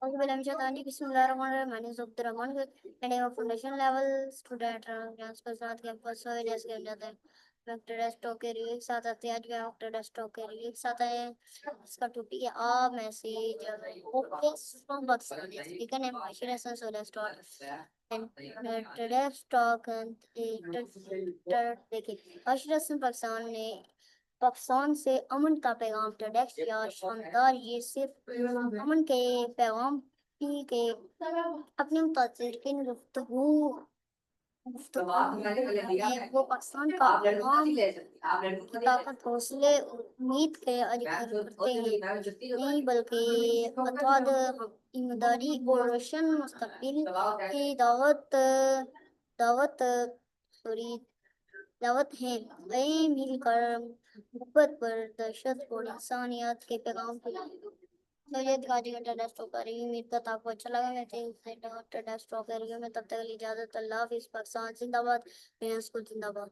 Bismillahirrahmanirrahim. My name is Abdurrahman. And I'm a foundation level student ट्रांस के साथ campus हो जैसे कि जाते हैं डॉक्टर डेस्टो के रिव्यू के साथ आते हैं आज मैं डॉक्टर डेस्टो के रिव्यू के साथ आए हैं इसका टॉपिक है a message okay from Pakistan speaker name Ashir Hasan सोलह स्टार्ट एंड टुडेस टॉक देखिए आशिर हसन पाकिस्तान से अमन का पैगाम टडेक्स या शानदार ये सिर्फ अमन के पैगाम ही के अपने मुतासिर गुफ्तगू वो पाकिस्तान का आवाम की ताकत हौसले उम्मीद के अधिकार करते हैं नहीं बल्कि अतवाद ईमानदारी और रोशन मुस्तकबिल की दावत सॉरी दावत है गए मिलकर मोहब्बत पर दहशत और इंसानियत के पैगाम फैलाएं तो ये आज का टाटा स्टॉक का रिव्यू उम्मीद करता आपको अच्छा लगा मैं टाटा स्टॉक का रिव्यू में तब तक के लिए इजाजत अल्लाह हाफिज़ पाकिस्तान जिंदाबाद, स्कूल जिंदाबाद।